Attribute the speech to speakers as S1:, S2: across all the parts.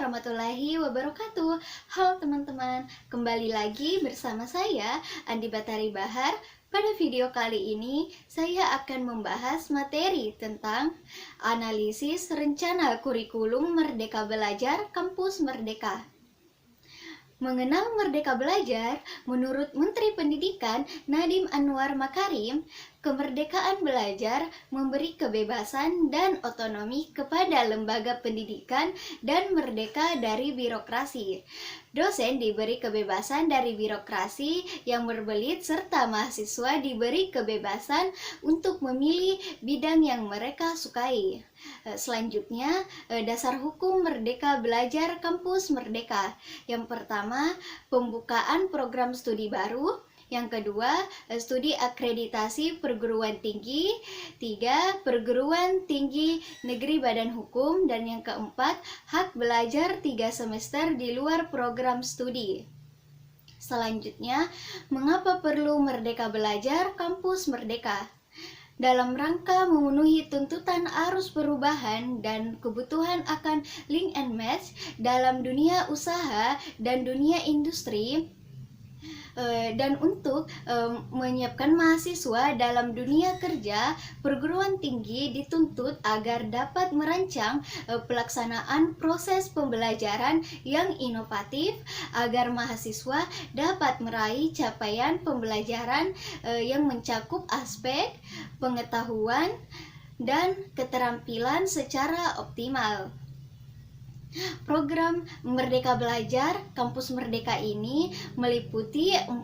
S1: warahmatullahi wabarakatuh. Halo teman-teman, kembali lagi bersama saya Andi Batari Bahar. Pada video kali ini saya akan membahas materi tentang analisis rencana kurikulum Merdeka Belajar Kampus Merdeka. Mengenal Merdeka Belajar, menurut Menteri Pendidikan Nadiem Anwar Makarim, kemerdekaan belajar memberi kebebasan dan otonomi kepada lembaga pendidikan dan merdeka dari birokrasi. Dosen diberi kebebasan dari birokrasi yang berbelit serta mahasiswa diberi kebebasan untuk memilih bidang yang mereka sukai. Selanjutnya, dasar hukum Merdeka Belajar Kampus Merdeka. Yang pertama, pembukaan program studi baru. Yang kedua, studi akreditasi perguruan tinggi. Tiga, perguruan tinggi negeri badan hukum. Dan yang keempat, hak belajar 3 semester di luar program studi. Selanjutnya, mengapa perlu Merdeka Belajar Kampus Merdeka? Dalam rangka memenuhi tuntutan arus perubahan dan kebutuhan akan link and match dalam dunia usaha dan dunia industri, dan untuk menyiapkan mahasiswa dalam dunia kerja, perguruan tinggi dituntut agar dapat merancang pelaksanaan proses pembelajaran yang inovatif agar mahasiswa dapat meraih capaian pembelajaran yang mencakup aspek pengetahuan dan keterampilan secara optimal. Program Merdeka Belajar Kampus Merdeka ini meliputi 4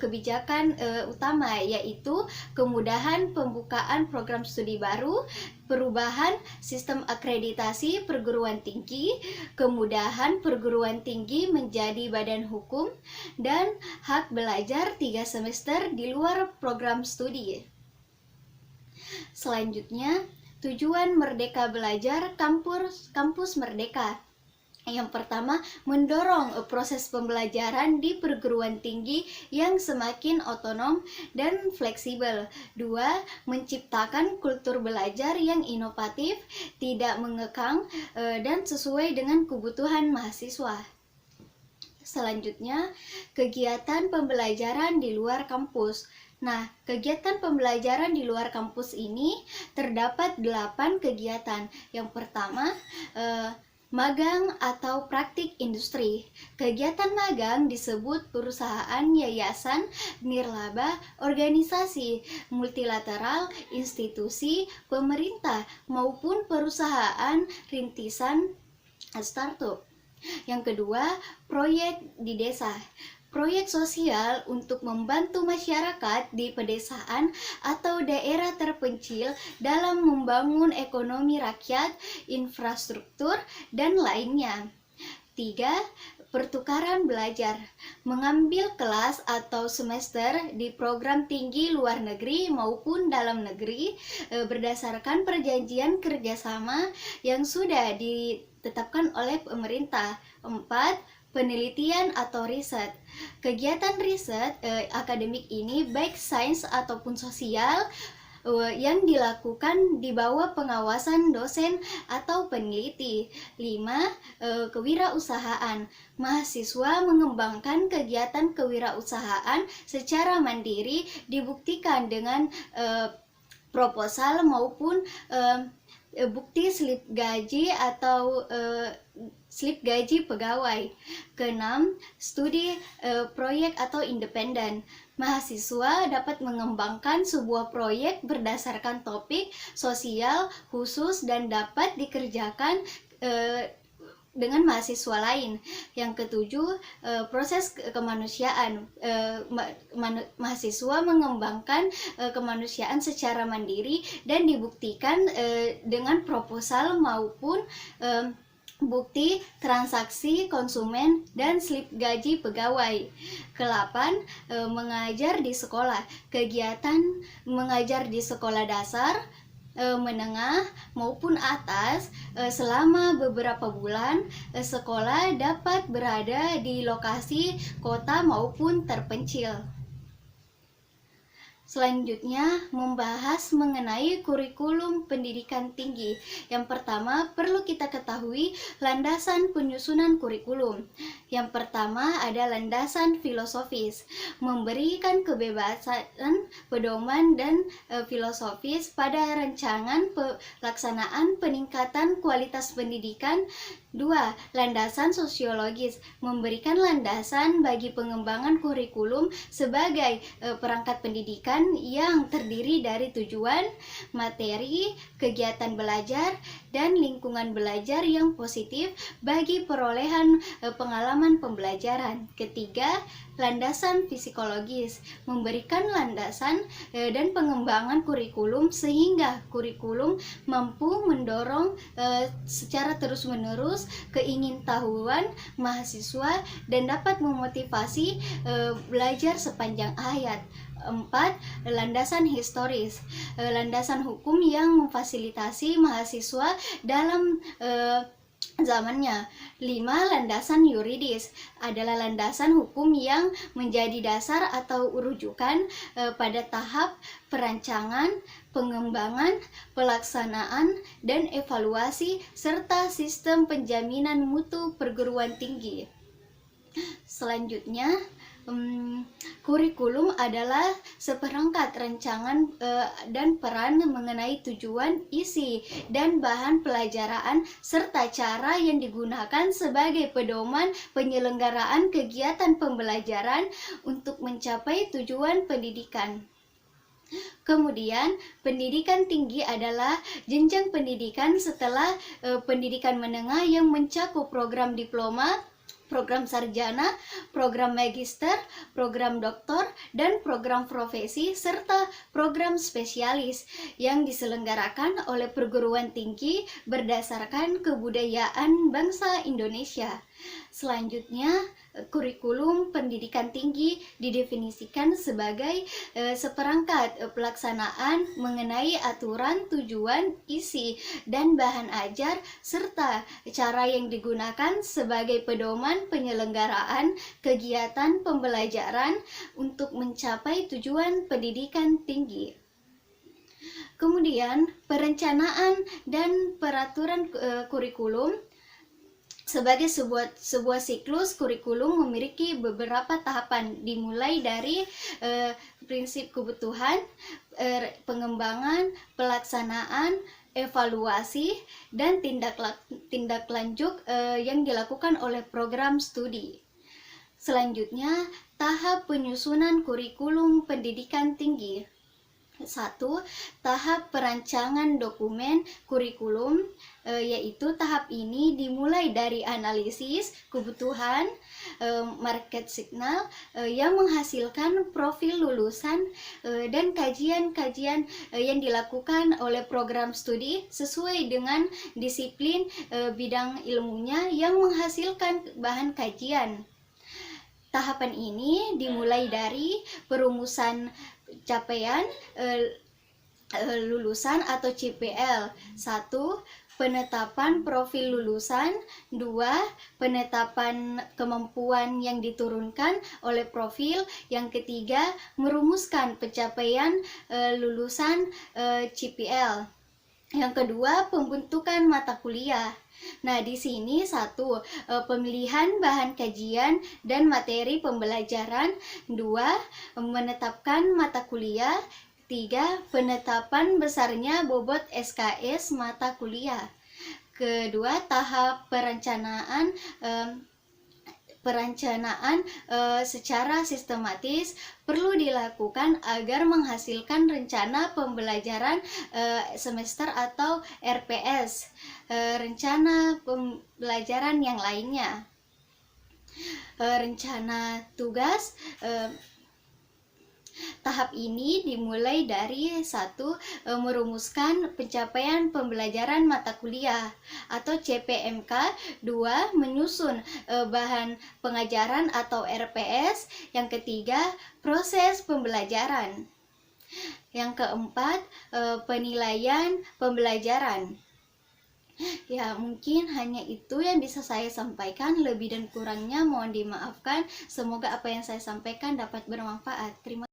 S1: kebijakan utama, yaitu kemudahan pembukaan program studi baru, perubahan sistem akreditasi perguruan tinggi, kemudahan perguruan tinggi menjadi badan hukum, dan hak belajar 3 semester di luar program studi. Selanjutnya, tujuan Merdeka Belajar Kampus Merdeka. Yang pertama, mendorong proses pembelajaran di perguruan tinggi yang semakin otonom dan fleksibel. Dua, menciptakan kultur belajar yang inovatif, tidak mengekang, dan sesuai dengan kebutuhan mahasiswa. Selanjutnya, kegiatan pembelajaran di luar kampus. Nah, kegiatan pembelajaran di luar kampus ini terdapat 8 kegiatan. Yang pertama, magang atau praktik industri. Kegiatan magang disebut perusahaan, yayasan, nirlaba, organisasi, multilateral, institusi, pemerintah, maupun perusahaan rintisan startup. Yang kedua, proyek di desa. Proyek sosial untuk membantu masyarakat di pedesaan atau daerah terpencil dalam membangun ekonomi rakyat, infrastruktur, dan lainnya. 3. Pertukaran belajar. Mengambil kelas atau semester di program tinggi luar negeri maupun dalam negeri berdasarkan perjanjian kerjasama yang sudah ditetapkan oleh pemerintah. 4. Penelitian atau riset. Kegiatan riset akademik ini baik sains ataupun sosial yang dilakukan di bawah pengawasan dosen atau peneliti. 5. Kewirausahaan. Mahasiswa mengembangkan kegiatan kewirausahaan secara mandiri dibuktikan dengan proposal maupun bukti slip gaji atau slip gaji pegawai. Keenam, studi proyek atau independen. Mahasiswa dapat mengembangkan sebuah proyek berdasarkan topik sosial khusus dan dapat dikerjakan dengan mahasiswa lain. Yang ketujuh, proses kemanusiaan. Mahasiswa mengembangkan kemanusiaan secara mandiri dan dibuktikan dengan proposal maupun bukti transaksi konsumen dan slip gaji pegawai. Ke-8, mengajar di sekolah. Kegiatan mengajar di sekolah dasar, menengah maupun atas selama beberapa bulan. Sekolah dapat berada di lokasi kota maupun terpencil. Selanjutnya, membahas mengenai kurikulum pendidikan tinggi. Yang pertama, perlu kita ketahui landasan penyusunan kurikulum. Yang pertama ada landasan filosofis, memberikan kebebasan pedoman dan filosofis pada rancangan pelaksanaan peningkatan kualitas pendidikan. Dua, landasan sosiologis, memberikan landasan bagi pengembangan kurikulum sebagai perangkat pendidikan yang terdiri dari tujuan, materi, kegiatan belajar, dan lingkungan belajar yang positif bagi perolehan pengalaman pembelajaran. Ketiga, landasan psikologis, memberikan landasan dan pengembangan kurikulum sehingga kurikulum mampu mendorong secara terus-menerus keingintahuan mahasiswa dan dapat memotivasi belajar sepanjang hayat. 4. Landasan historis, landasan hukum yang memfasilitasi mahasiswa dalam zamannya. 5. Landasan yuridis adalah landasan hukum yang menjadi dasar atau rujukan pada tahap perancangan, pengembangan, pelaksanaan, dan evaluasi serta sistem penjaminan mutu perguruan tinggi. Selanjutnya, kurikulum adalah seperangkat rancangan dan peran mengenai tujuan, isi, dan bahan pelajaran serta cara yang digunakan sebagai pedoman penyelenggaraan kegiatan pembelajaran untuk mencapai tujuan pendidikan. Kemudian, pendidikan tinggi adalah jenjang pendidikan setelah pendidikan menengah yang mencakup program diploma, program sarjana, program magister, program doktor, dan program profesi, serta program spesialis yang diselenggarakan oleh perguruan tinggi berdasarkan kebudayaan bangsa Indonesia. Selanjutnya, kurikulum pendidikan tinggi didefinisikan sebagai seperangkat pelaksanaan mengenai aturan, tujuan, isi, dan bahan ajar, serta cara yang digunakan sebagai pedoman penyelenggaraan kegiatan pembelajaran untuk mencapai tujuan pendidikan tinggi. Kemudian, perencanaan dan peraturan kurikulum. Sebagai sebuah siklus kurikulum memiliki beberapa tahapan, dimulai dari prinsip kebutuhan, pengembangan, pelaksanaan, evaluasi, dan tindak lanjut yang dilakukan oleh program studi. Selanjutnya, tahap penyusunan kurikulum pendidikan tinggi. 1. Tahap perancangan dokumen kurikulum, yaitu tahap ini dimulai dari analisis kebutuhan, market signal yang menghasilkan profil lulusan dan kajian-kajian yang dilakukan oleh program studi sesuai dengan disiplin bidang ilmunya yang menghasilkan bahan kajian. Tahapan ini dimulai dari perumusan capaian lulusan atau CPL. 1. Penetapan profil lulusan. 2. Penetapan kemampuan yang diturunkan oleh profil. Yang ketiga, merumuskan pencapaian lulusan CPL. Yang kedua, pembentukan mata kuliah. Nah, di sini 1. Pemilihan bahan kajian dan materi pembelajaran. 2. Menetapkan mata kuliah. 3. Penetapan besarnya bobot SKS mata kuliah. Kedua, tahap perencanaan secara sistematis perlu dilakukan agar menghasilkan rencana pembelajaran semester atau RPS, rencana pembelajaran yang lainnya. Rencana tugas. Tahap ini dimulai dari 1. Merumuskan pencapaian pembelajaran mata kuliah atau CPMK. 2. Menyusun bahan pengajaran atau RPS. Yang ketiga, proses pembelajaran. Yang keempat, penilaian pembelajaran. Ya, mungkin hanya itu yang bisa saya sampaikan. Lebih dan kurangnya mohon dimaafkan. Semoga apa yang saya sampaikan dapat bermanfaat. Terima kasih.